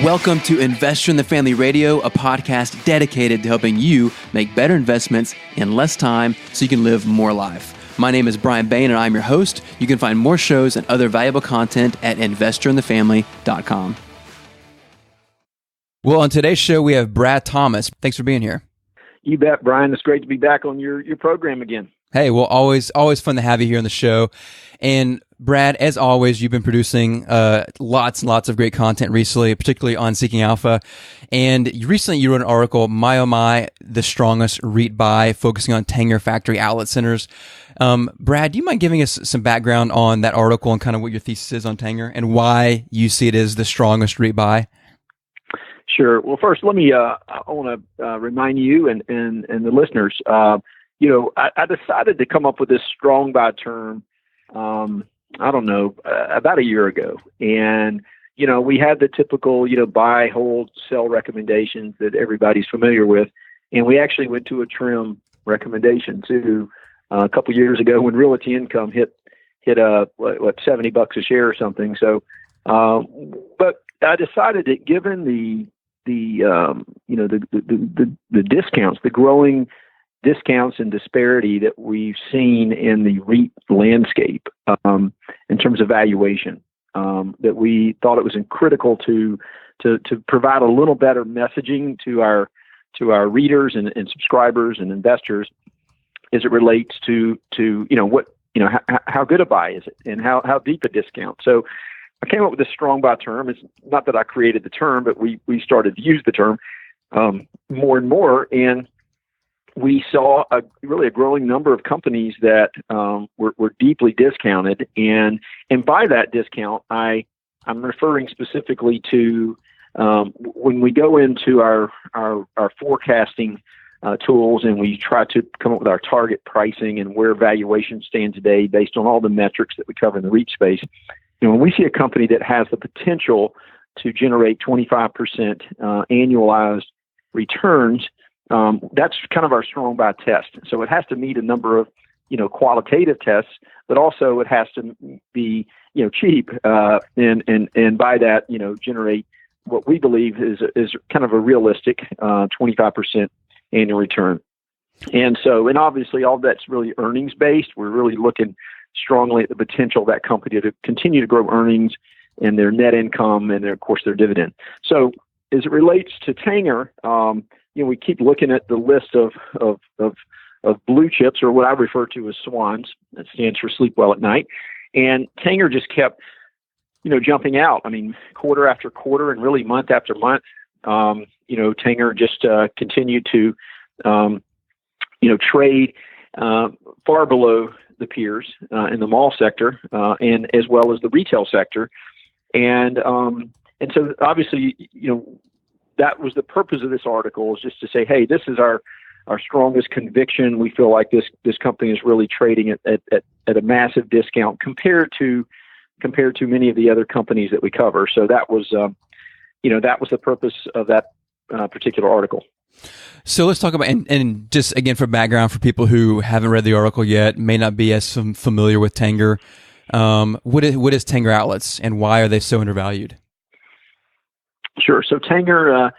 Welcome to Investor in the Family Radio, a podcast dedicated to helping you make better investments in less time so you can live more life. My name is Brian Bain and I'm your host. You can find more shows and other valuable content at investorinthefamily.com. Well, on today's show, we have Brad Thomas. Thanks for being here. You bet, Brian. It's great to be back on your program again. Hey, well, always fun to have you here on the show. And Brad, as always, you've been producing lots and lots of great content recently, particularly on Seeking Alpha. And recently you wrote an article, My Oh My, the strongest REIT buy, focusing on Tanger Factory Outlet centers. Brad, do you mind giving us some background on that article and kind of what your thesis is on Tanger and why you see it as the strongest REIT buy? Sure. Well, first, let me, I want to remind you and the listeners, I decided to come up with this strong buy term, about a year ago. And, we had the typical, buy, hold, sell recommendations that everybody's familiar with. And we actually went to a trim recommendation too, a couple years ago when Realty Income hit $70 a share or something. So, but I decided that given the discounts, the growing discounts and disparity that we've seen in the REIT landscape in terms of valuation, that we thought it was critical to provide a little better messaging to our readers and subscribers and investors as it relates to how good a buy is it and how deep a discount. So I came up with this strong buy term. It's not that I created the term, but we started to use the term more and more. And we saw a growing number of companies that were deeply discounted. And by that discount, I'm referring specifically to when we go into our forecasting tools and we try to come up with our target pricing and where valuations stand today based on all the metrics that we cover in the REIT space. When we see a company that has the potential to generate 25% annualized returns, that's kind of our strong buy test. So it has to meet a number of, qualitative tests, but also it has to be, cheap, and by that, generate what we believe is kind of a realistic 25% annual return. And obviously all that's really earnings based. We're really looking strongly at the potential of that company to continue to grow earnings and their net income and of course their dividend. So as it relates to Tanger, we keep looking at the list of blue chips, or what I refer to as swans. That stands for sleep well at night. And Tanger just kept, jumping out. I mean, quarter after quarter and really month after month, Tanger just continued to, trade far below the peers in the mall sector and as well as the retail sector. And so obviously, that was the purpose of this article, is just to say, hey, this is our strongest conviction. We feel like this company is really trading at a massive discount compared to many of the other companies that we cover. So that was the purpose of that particular article. So let's talk about, and just again for background for people who haven't read the article yet, may not be as familiar with Tanger. What is Tanger Outlets and why are they so undervalued? Sure. So Tanger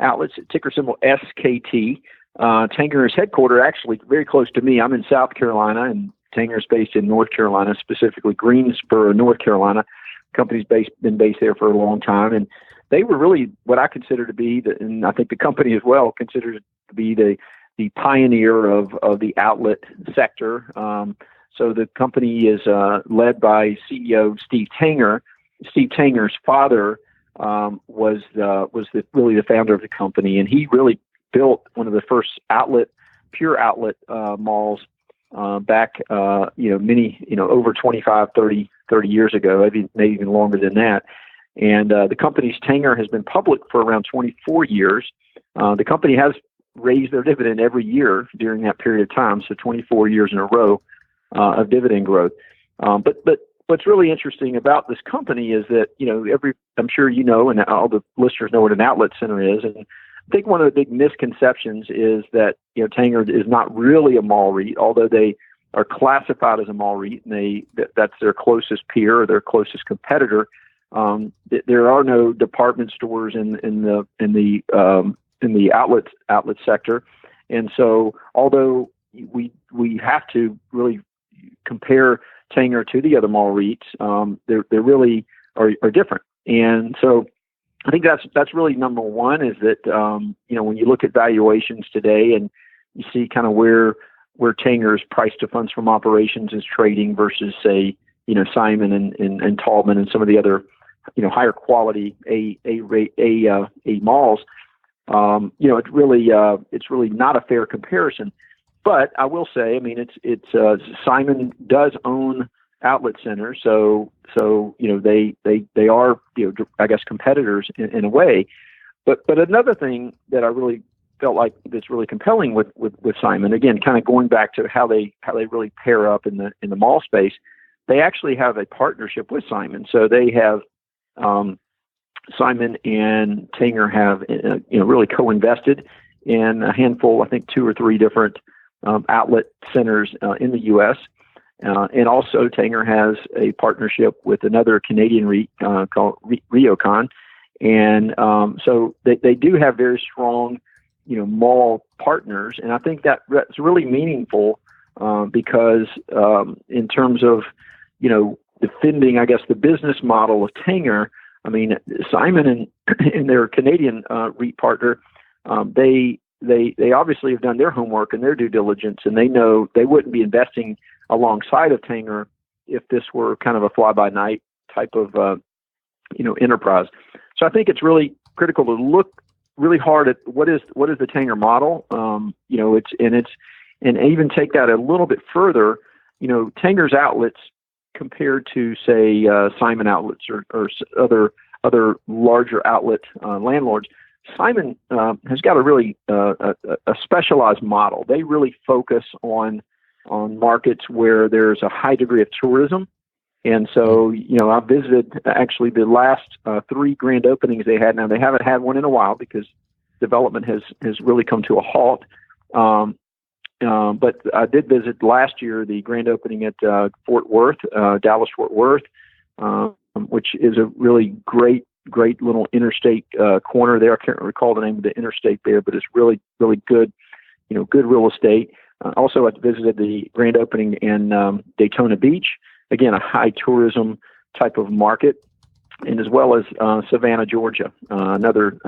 Outlets, ticker symbol SKT. Tanger is headquartered actually very close to me. I'm in South Carolina, and Tanger is based in North Carolina, specifically Greensboro, North Carolina. Company's been based there for a long time, and they were really what I consider to be, and I think the company as well considers to be the pioneer of the outlet sector. So the company is led by CEO Steve Tanger. Steve Tanger's father was really the founder of the company, and he really built one of the first pure outlet malls back over 25, 30 years ago, maybe even longer than that. And the company's Tanger has been public for around 24 years. The company has raised their dividend every year during that period of time, so 24 years in a row of dividend growth. But what's really interesting about this company is that, I'm sure and all the listeners know what an outlet center is. And I think one of the big misconceptions is that, Tanger is not really a mall REIT, although they are classified as a mall REIT, and that's their closest peer or their closest competitor There are no department stores in the outlet sector, and so although we have to really compare Tanger to the other mall REITs, they really are different. And so I think that's really number one, is that when you look at valuations today and you see kind of where Tanger's price to funds from operations is trading versus, say, Simon and Taubman and some of the other higher quality A malls, it's really not a fair comparison. But I will say, I mean, it's Simon does own outlet centers, so they are I guess competitors in a way. But another thing that I really felt like that's really compelling with Simon, again, kind of going back to how they really pair up in the mall space, they actually have a partnership with Simon. So they have Simon and Tanger have really co-invested in a handful, I think 2 or 3 different outlet centers in the U.S. And also Tanger has a partnership with another Canadian REIT called RioCon. And so they do have very strong, mall partners. And I think that's really meaningful because in terms of, defending, I guess, the business model of Tanger, I mean, Simon and their Canadian REIT partner, they obviously have done their homework and their due diligence, and they know they wouldn't be investing alongside of Tanger if this were kind of a fly-by-night type of enterprise. So I think it's really critical to look really hard at what is the Tanger model. And even take that a little bit further. Tanger's outlets compared to, say, Simon Outlets or other larger outlet landlords, Simon has got a really a specialized model. They really focus on markets where there's a high degree of tourism. And so, I visited actually the last 3 grand openings they had. Now, they haven't had one in a while because development has really come to a halt. But I did visit last year the grand opening at Fort Worth, Dallas Fort Worth, which is a really great little interstate corner there. I can't recall the name of the interstate there, but it's really, really good, good real estate. Also, I visited the grand opening in Daytona Beach, again, a high tourism type of market, and as well as Savannah, Georgia, another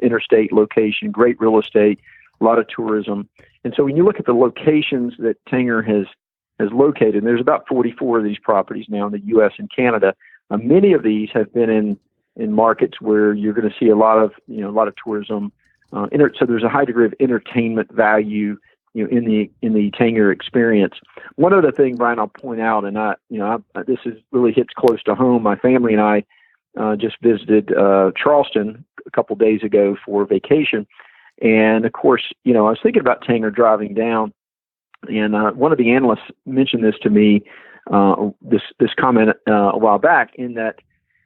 interstate location, great real estate, a lot of tourism. And so when you look at the locations that Tanger has located, and there's about 44 of these properties now in the U.S. and Canada, many of these have been in markets where you're going to see a lot of tourism. So there's a high degree of entertainment value, in the Tanger experience. One other thing, Brian, I'll point out, and this really hits close to home. My family and I just visited Charleston a couple days ago for vacation. And of course, I was thinking about Tanger driving down, and one of the analysts mentioned this to me, this comment a while back, in that,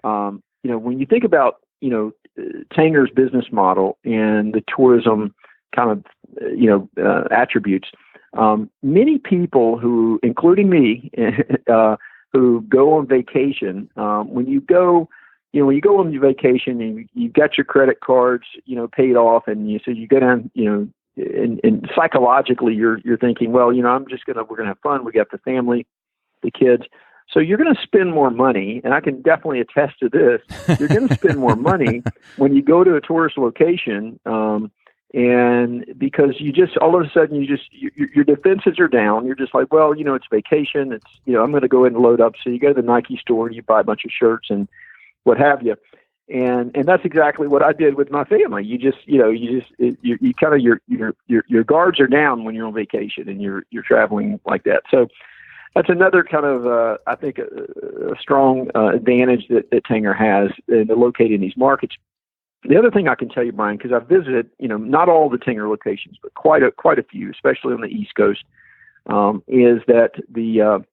when you think about, Tanger's business model and the tourism kind of, attributes, many people who, including me, who go on vacation, when you go on your vacation and you've got your credit cards, paid off, and so you go down, and psychologically you're thinking, well, we're gonna have fun. We got the family, the kids. So you're going to spend more money, and I can definitely attest to this. You're going to spend more money when you go to a tourist location, and because you just all of a sudden your defenses are down. You're just like, well, it's vacation. It's I'm going to go ahead and load up. So you go to the Nike store and you buy a bunch of shirts and what have you, and that's exactly what I did with my family. You kind of your guards are down when you're on vacation and you're traveling like that. So that's another kind of, I think, a strong advantage that Tanger has in locating these markets. The other thing I can tell you, Brian, because I've visited, not all the Tanger locations, but quite a few, especially on the East Coast, is that the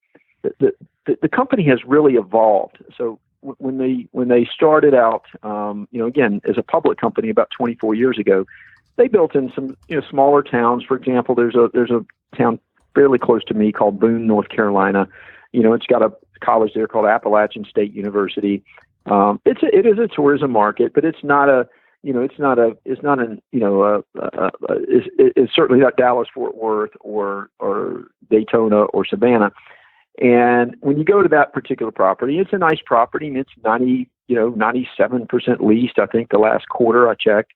company has really evolved. So when they started out, again, as a public company about 24 years ago, they built in some smaller towns. For example, there's a town fairly close to me called Boone, North Carolina. It's got a college there called Appalachian State University. It is a tourism market, but it's not a, it's certainly not Dallas Fort Worth or Daytona or Savannah. And when you go to that particular property, it's a nice property, and it's 97% leased. I think the last quarter I checked,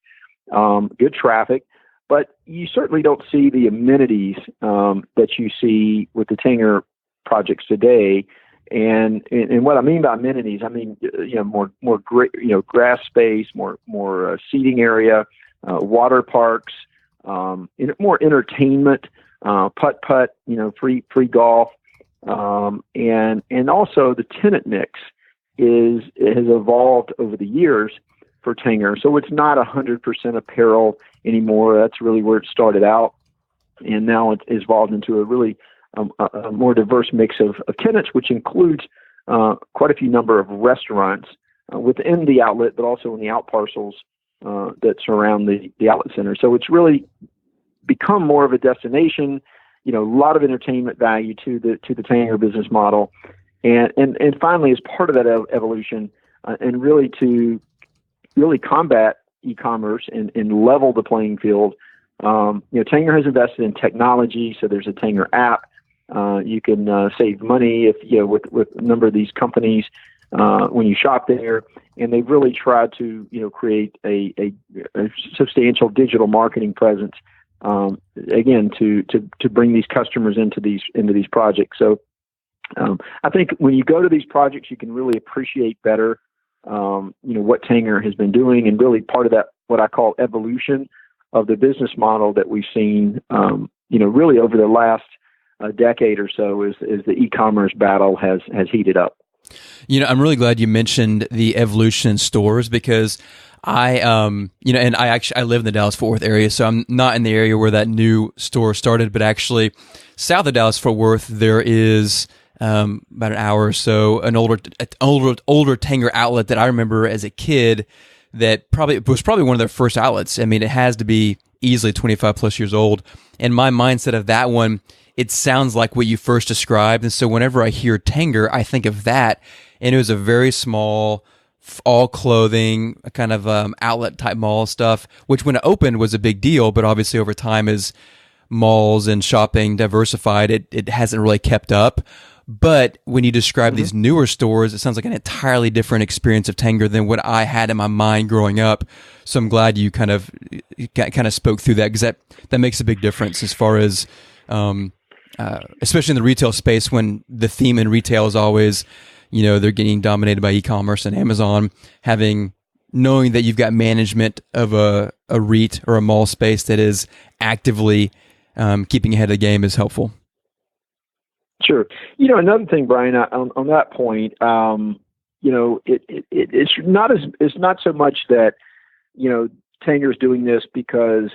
good traffic, but you certainly don't see the amenities that you see with the Tanger projects today. And what I mean by amenities, I mean more great, grass space, more seating area, water parks, more entertainment, putt, free golf. And also the tenant mix has evolved over the years for Tanger. So it's not 100% apparel anymore. That's really where it started out. And now it's evolved into a really a more diverse mix of tenants, which includes quite a few number of restaurants within the outlet, but also in the out parcels that surround the outlet center. So it's really become more of a destination. A lot of entertainment value to the Tanger business model, and finally, as part of that evolution, and really to combat e-commerce and level the playing field, Tanger has invested in technology. So there's a Tanger app. You can save money if with a number of these companies when you shop there, and they've really tried to create a substantial digital marketing presence. Again, to bring these customers into these projects. So I think when you go to these projects, you can really appreciate better, what Tanger has been doing, and really part of that, what I call evolution of the business model that we've seen, really over the last decade or so, as the e-commerce battle has heated up. I'm really glad you mentioned the evolution in stores, because and I live in the Dallas-Fort Worth area, so I'm not in the area where that new store started, but actually south of Dallas-Fort Worth, there is about an hour or so an older Tanger outlet that I remember as a kid that was probably one of their first outlets. I mean, it has to be easily 25 plus years old. And my mindset of that one, it sounds like what you first described. And so whenever I hear Tanger, I think of that. And it was a very small, all clothing, kind of outlet type mall stuff, which when it opened was a big deal. But obviously over time, as malls and shopping diversified, it hasn't really kept up. But when you describe these newer stores, it sounds like an entirely different experience of Tanger than what I had in my mind growing up. So I'm glad you kind of spoke through that, because that makes a big difference as far as, especially in the retail space, when the theme in retail is always, they're getting dominated by e-commerce and Amazon. Knowing that you've got management of a REIT or a mall space that is actively keeping ahead of the game is helpful. Sure. Another thing, Brian, on that point, it's not so much that, Tanger's doing this because,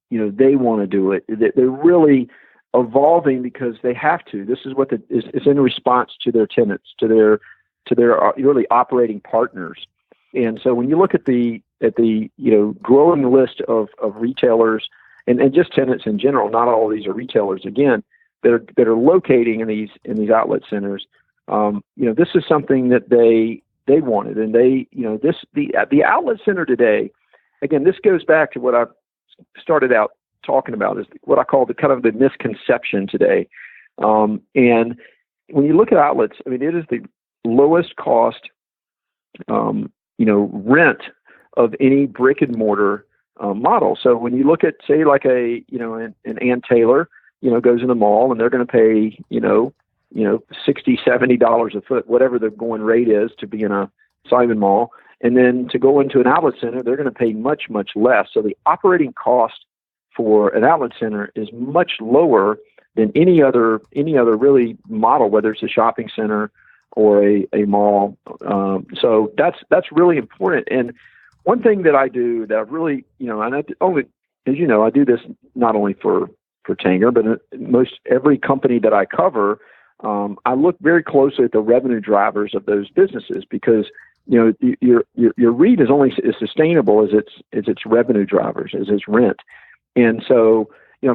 they want to do it. They're really evolving because they have to. This is what it's in response to their tenants, to their really operating partners. And so when you look at the growing list of retailers and just tenants in general, not all of these are retailers again, that are locating in these outlet centers. This is something that they wanted, and the outlet center today. Again, this goes back to what I started out talking about, is what I call the misconception today. And when you look at outlets, I mean, it is the lowest cost, rent of any brick and mortar model. So when you look at, say, like an Ann Taylor, goes in the mall, and they're going to pay, $60-$70 a foot, whatever the going rate is to be in a Simon Mall. And then to go into an outlet center, they're going to pay much, much less. So the operating cost for an outlet center is much lower than any other really model, whether it's a shopping center or a mall. So that's really important. And one thing that I do that I really, and I only, as you know, I do this not only for Tanger, but most every company that I cover, I look very closely at the revenue drivers of those businesses, because your REIT is only as sustainable as its revenue drivers, as its rent. And so,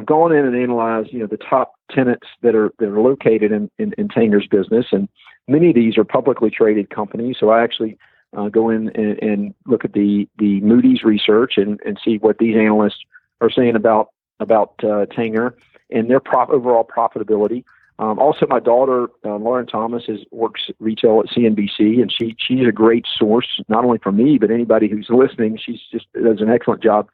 going in and analyze, the top tenants that are located in Tanger's business, and many of these are publicly traded companies. So I actually go in and look at the Moody's research and see what these analysts are saying about Tanger and their overall profitability. Also, my daughter, Lauren Thomas, works retail at CNBC, and she's a great source, not only for me, but anybody who's listening. She's just does an excellent job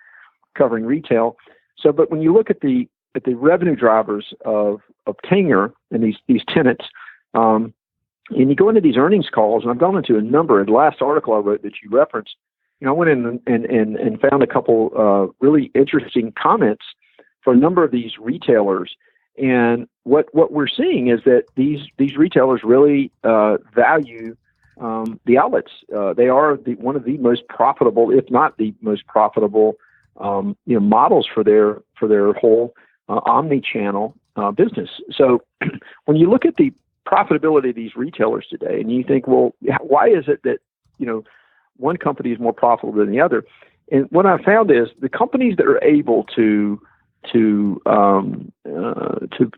covering retail. So, but when you look at the revenue drivers of Tanger and these tenants, and you go into these earnings calls, and I've gone into a number. The last article I wrote that you referenced, I went in and found a couple really interesting comments for a number of these retailers. And what we're seeing is that these retailers really value the outlets. They are one of the most profitable, if not the most profitable, models for their whole omni-channel business. So when you look at the profitability of these retailers today, and you think, well, why is it that one company is more profitable than the other? And what I found is the companies that are able to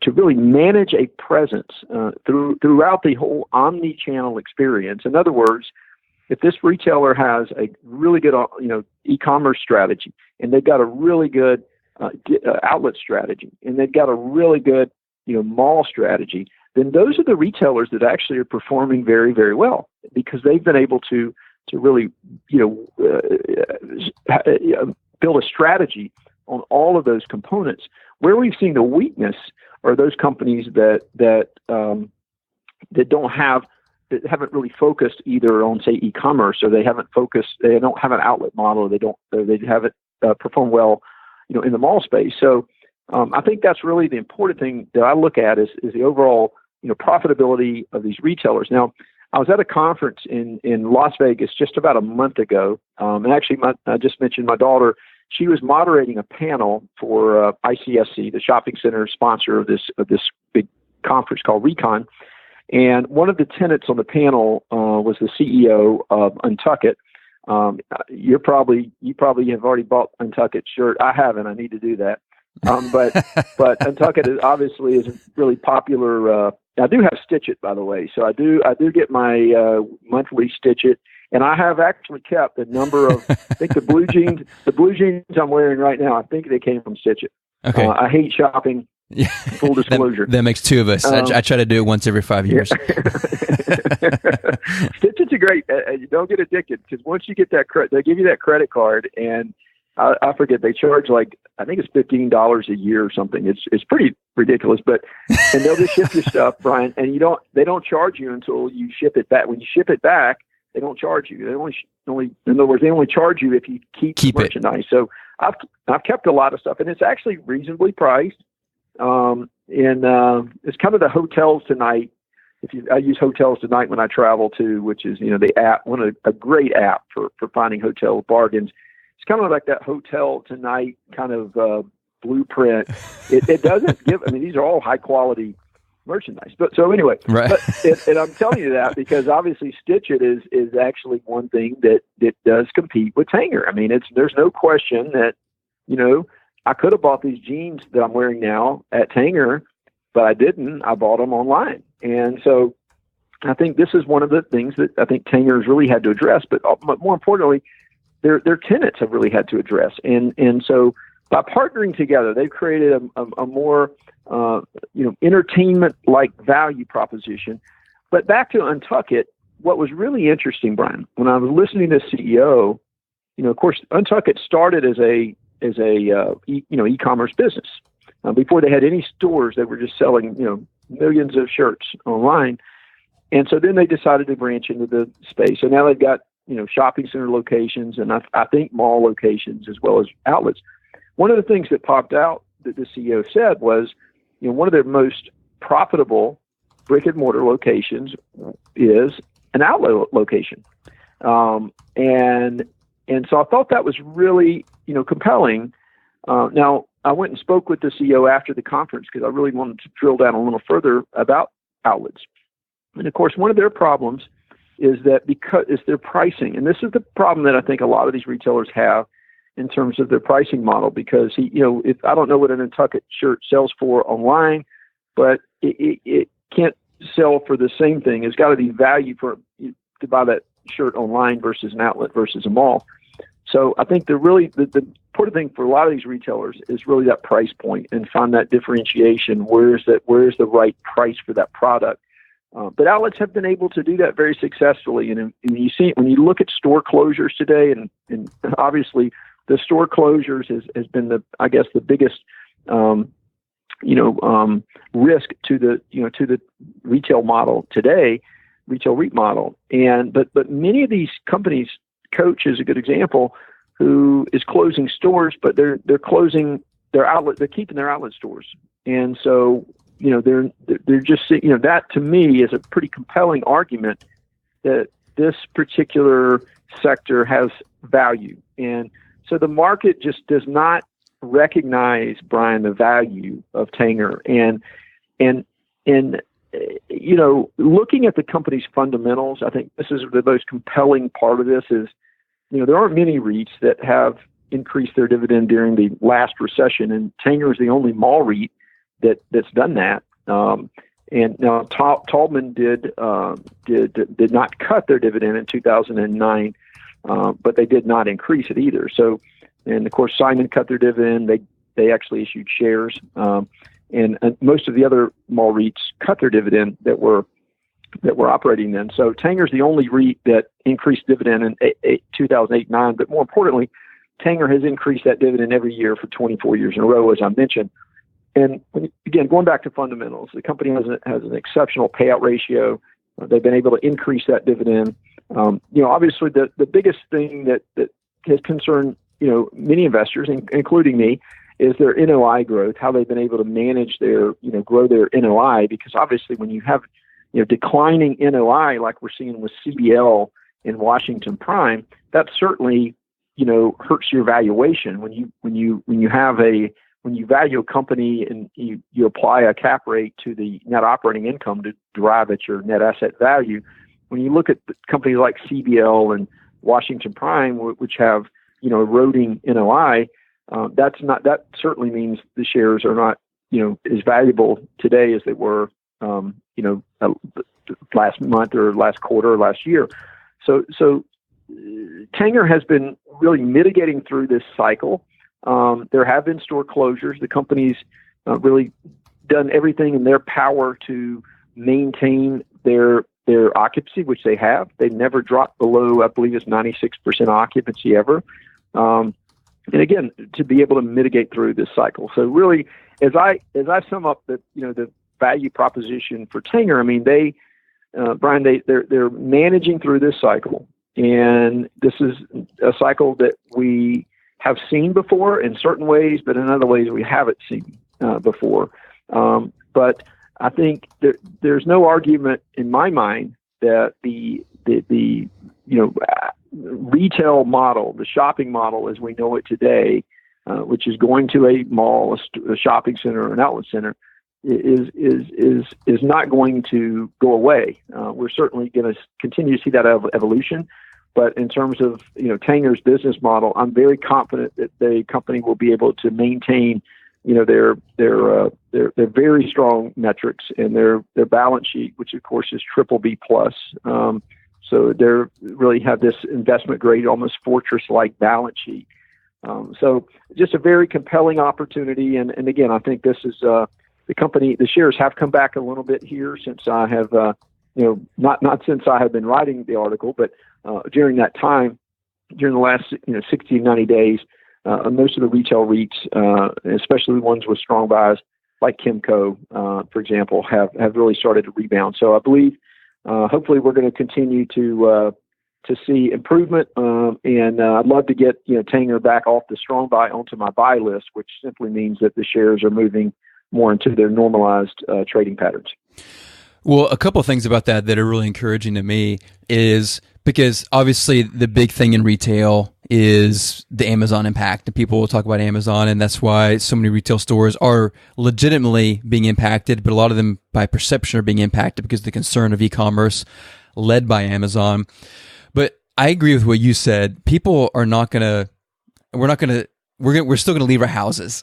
really manage a presence throughout the whole omni-channel experience. In other words, if this retailer has a really good e-commerce strategy, and they've got a really good outlet strategy, and they've got a really good mall strategy, then those are the retailers that actually are performing very, very well, because they've been able to really build a strategy on all of those components. Where we've seen the weakness are those companies that haven't really focused either on, say, e-commerce, or they don't have an outlet model, or they haven't performed well, in the mall space. So I think that's really the important thing that I look at is the overall profitability of these retailers. Now, I was at a conference in Las Vegas just about a month ago, and actually, I just mentioned my daughter. She was moderating a panel for ICSC, the shopping center sponsor of this big conference called Recon. And one of the tenants on the panel was the CEO of Untuckit. You probably have already bought Untuckit's shirt. I haven't. I need to do that. But Untuckit is obviously a really popular. I do have Stitch It, by the way. So I do get my monthly Stitch It. And I have actually kept a number of, I think the blue jeans I'm wearing right now, I think they came from Stitch It. Okay. I hate shopping. Yeah. Full disclosure. That makes two of us. I try to do it once every 5 years. Yeah. Stitch It's a great, you don't get addicted, because once you get that credit, they give you that credit card, and I forget, they charge I think it's $15 a year or something. It's pretty ridiculous, and they'll just ship your stuff, Brian, and they don't charge you until you ship it back. When you ship it back, they don't charge you. They only, in other words, they only charge you if you keep merchandise. It. So I've kept a lot of stuff, and it's actually reasonably priced. And it's kind of the Hotels Tonight. I use Hotels Tonight when I travel too, which is the app, a great app for finding hotel bargains. It's kind of like that Hotel Tonight kind of blueprint. It doesn't give. I mean, these are all high quality merchandise. But so anyway, right. And I'm telling you that because obviously Stitch It is actually one thing that does compete with Tanger. I mean, there's no question that I could have bought these jeans that I'm wearing now at Tanger, but I didn't. I bought them online, and so I think this is one of the things that I think Tanger has really had to address. But more importantly, their tenants have really had to address, and so by partnering together, they've created a more entertainment-like value proposition. But back to Untuckit, what was really interesting, Brian, when I was listening to the CEO, of course, Untuckit started as a e-commerce business. Before they had any stores, they were just selling millions of shirts online, and so then they decided to branch into the space. So now they've got shopping center locations and I think mall locations as well as outlets. One of the things that popped out that the CEO said was, one of their most profitable brick and mortar locations is an outlet location. And so I thought that was really, compelling. Now I went and spoke with the CEO after the conference because I really wanted to drill down a little further about outlets. And of course, one of their problems is that because it's their pricing. And this is the problem that I think a lot of these retailers have in terms of their pricing model, because if I don't know what an Untuckit shirt sells for online, but it can't sell for the same thing. It's got to be value to buy that shirt online versus an outlet versus a mall. So I think the important thing for a lot of these retailers is really that price point and find that differentiation. Where's the right price for that product? But outlets have been able to do that very successfully. And you see when you look at store closures today, and obviously the store closures has been the biggest risk to the retail model today, retail REIT model. But many of these companies, Coach is a good example, who is closing stores, but they're closing their outlet. They're keeping their outlet stores, and so they're just that to me is a pretty compelling argument that this particular sector has value, and so the market just does not recognize, Brian, the value of Tanger, and looking at the company's fundamentals, I think this is the most compelling part of this is, there aren't many REITs that have increased their dividend during the last recession, and Tanger is the only mall REIT that's done that. And now Taubman did not cut their dividend in 2009, but they did not increase it either. So, and of course, Simon cut their dividend. They actually issued shares. And most of the other mall REITs cut their dividend that were operating then. So Tanger's the only REIT that increased dividend in 2008-9. But more importantly, Tanger has increased that dividend every year for 24 years in a row, as I mentioned. And again, going back to fundamentals, the company has an exceptional payout ratio. They've been able to increase that dividend. Obviously, the biggest thing that has concerned many investors, including me, is their NOI growth, how they've been able to manage grow their NOI, because obviously when you have, declining NOI like we're seeing with CBL in Washington Prime, that certainly, hurts your valuation. When you value a company and you apply a cap rate to the net operating income to derive at your net asset value, when you look at companies like CBL and Washington Prime, which have, eroding NOI, that certainly means the shares are not, as valuable today as they were, last month or last quarter or last year. So Tanger has been really mitigating through this cycle. There have been store closures. The company's really done everything in their power to maintain their occupancy, which they have. They never dropped below, I believe it's 96% occupancy ever. And again, to be able to mitigate through this cycle. So really, as I sum up the value proposition for Tanger, I mean, Brian, they're managing through this cycle, and this is a cycle that we have seen before in certain ways, but in other ways we haven't seen before. But I think there's no argument in my mind that the retail model, the shopping model as we know it today, which is going to a mall, a shopping center, an outlet center, is not going to go away. We're certainly going to continue to see that evolution. But in terms of Tanger's business model, I'm very confident that the company will be able to maintain their very strong metrics and their balance sheet, which of course is BBB plus. So they really have this investment grade, almost fortress-like balance sheet. So just a very compelling opportunity. And again, I think this is the company. The shares have come back a little bit here since I have not since I have been writing the article, but during that time, during the last 60 to 90 days, most of the retail REITs, especially the ones with strong buys like Kimco, for example, have really started to rebound. So I believe hopefully we're going to continue to see improvement, and I'd love to get Tanger back off the strong buy onto my buy list, which simply means that the shares are moving more into their normalized trading patterns. Well, a couple of things about that are really encouraging to me is because obviously the big thing in retail is the Amazon impact, and people will talk about Amazon, and that's why so many retail stores are legitimately being impacted, but a lot of them by perception are being impacted because of the concern of e-commerce led by Amazon. But I agree with what you said. People are not going to, we're still going to leave our houses.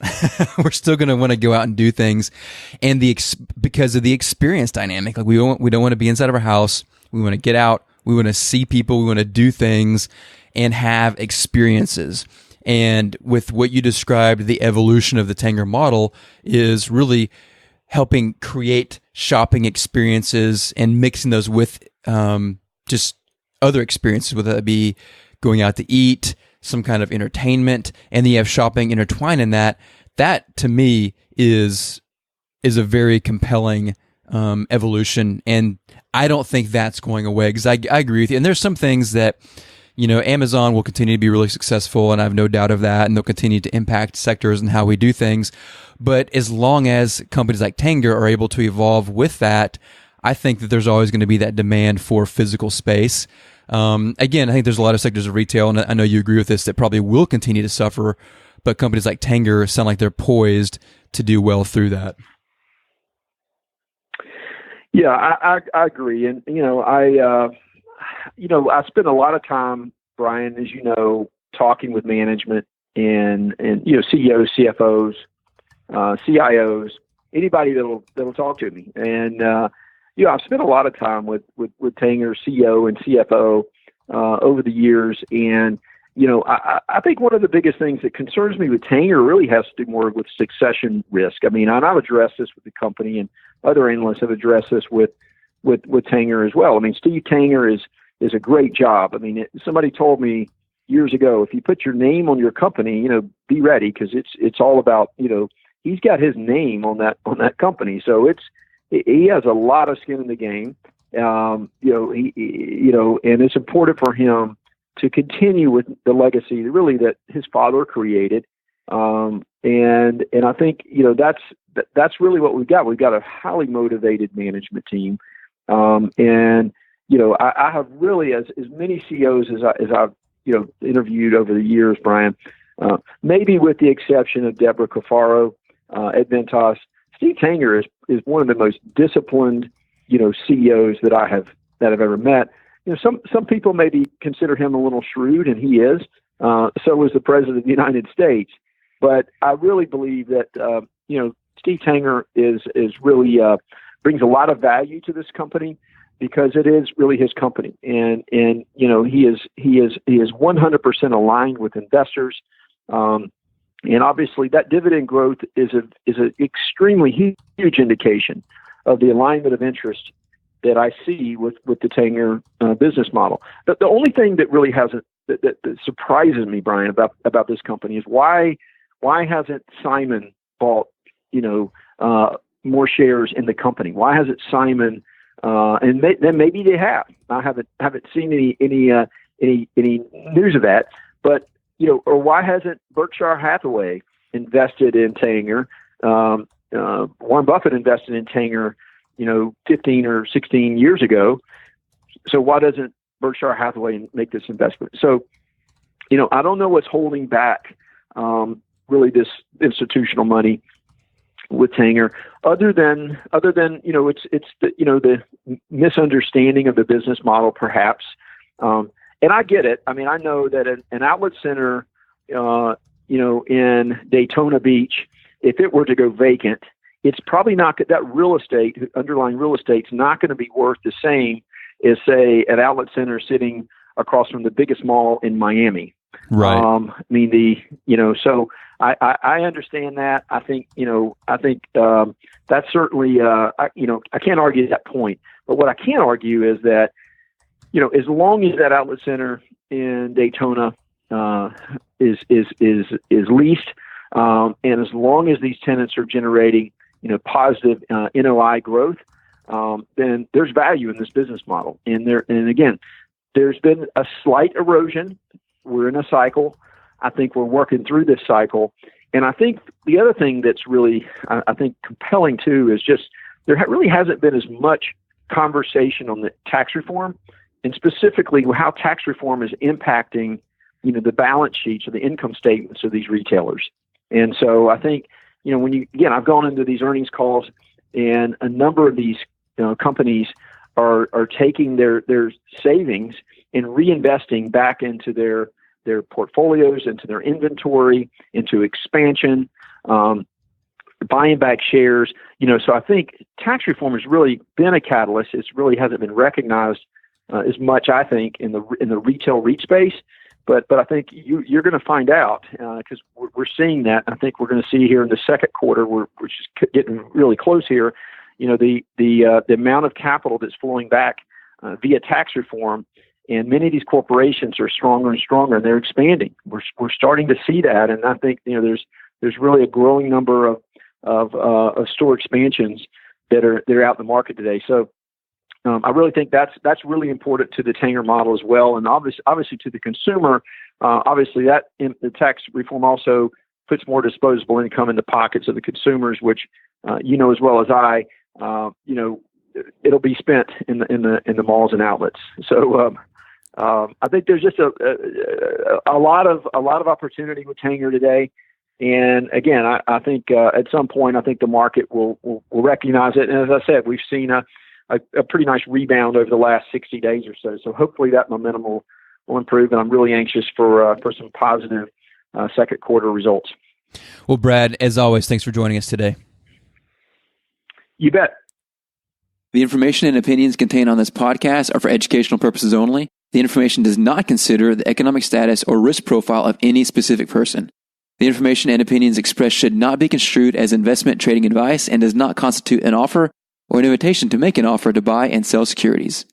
We're still going to want to go out and do things, and because of the experience dynamic, like we don't want to be inside of our house. We want to get out, We want to see people. We want to do things and have experiences. And with what you described, the evolution of the Tanger model is really helping create shopping experiences and mixing those with just other experiences, whether that be going out to eat, some kind of entertainment, and then you have shopping intertwined in that. That to me is a very compelling evolution, and I don't think that's going away, because I agree with you. And there's some things that, Amazon will continue to be really successful, and I have no doubt of that, and they'll continue to impact sectors and how we do things. But as long as companies like Tanger are able to evolve with that, I think that there's always going to be that demand for physical space. Again, I think there's a lot of sectors of retail, and I know you agree with this, that probably will continue to suffer, but companies like Tanger sound like they're poised to do well through that. Yeah, I agree. And, I spend a lot of time, Brian, as you know, talking with management and CEOs, CFOs, CIOs, anybody that'll talk to me. And, I've spent a lot of time with Tanger CEO and CFO over the years. And, I think one of the biggest things that concerns me with Tanger really has to do more with succession risk. I mean, and I've addressed this with the company, and other analysts have addressed this with Tanger as well. I mean, Steve Tanger is a great job. I mean, somebody told me years ago, if you put your name on your company, be ready, because it's all about, he's got his name on that company. So he has a lot of skin in the game. And it's important for him to continue with the legacy really that his father created. And I think, that's really what we've got. We've got a highly motivated management team. I have really, as many CEOs as I've, interviewed over the years, Brian, maybe with the exception of Deborah Cafaro at Ventas, Steve Tanger is one of the most disciplined, CEOs that I've ever met. Some people maybe consider him a little shrewd, and he is. So was the President of the United States. But I really believe that Steve Tanger is really brings a lot of value to this company, because it is really his company, and he is 100% aligned with investors, and obviously that dividend growth is an extremely huge indication of the alignment of interest that I see with the Tanger business model. But the only thing that really that surprises me, Brian, about this company is why hasn't Simon bought more shares in the company? Why hasn't Simon? And then maybe they have. I haven't seen any news of that. But or why hasn't Berkshire Hathaway invested in Tanger? Warren Buffett invested in Tanger, 15 or 16 years ago. So why doesn't Berkshire Hathaway make this investment? So, I don't know what's holding back really this institutional money with Tanger, other than it's the misunderstanding of the business model, perhaps. And I get it. I mean, I know that an outlet center, in Daytona Beach, if it were to go vacant, it's probably not that underlying real estate's not going to be worth the same as, say, an outlet center sitting across from the biggest mall in Miami. Right. So I understand that. I think that's certainly, I can't argue that point, but what I can argue is that, as long as that outlet center in Daytona, is leased, and as long as these tenants are generating, positive, NOI growth, then there's value in this business model. And again, there's been a slight erosion. We're in a cycle. I think we're working through this cycle. And I think the other thing that's really, I think, compelling too, is just there really hasn't been as much conversation on the tax reform, and specifically how tax reform is impacting, the balance sheets or the income statements of these retailers. And so I think, I've gone into these earnings calls, and a number of these companies are taking their savings and reinvesting back into their portfolios, into their inventory, into expansion, buying back shares. So I think tax reform has really been a catalyst. It really hasn't been recognized as much, I think, in the retail REIT space. But I think you're going to find out because we're seeing that. I think we're going to see here in the second quarter, which is getting really close here. The amount of capital that's flowing back via tax reform, and many of these corporations are stronger and stronger, and they're expanding. We're starting to see that, and I think there's really a growing number of store expansions that are out in the market today. So I really think that's really important to the Tanger model as well, and obviously to the consumer. Obviously, the tax reform also puts more disposable income in the pockets of the consumers, which as well as I, it'll be spent in the malls and outlets. So I think there's just a lot of opportunity with Tanger today. And again, I think at some point, I think the market will recognize it. And as I said, we've seen a pretty nice rebound over the last 60 days or so. So hopefully that momentum will improve. And I'm really anxious for some positive second quarter results. Well, Brad, as always, thanks for joining us today. You bet. The information and opinions contained on this podcast are for educational purposes only. The information does not consider the economic status or risk profile of any specific person. The information and opinions expressed should not be construed as investment trading advice and does not constitute an offer or an invitation to make an offer to buy and sell securities.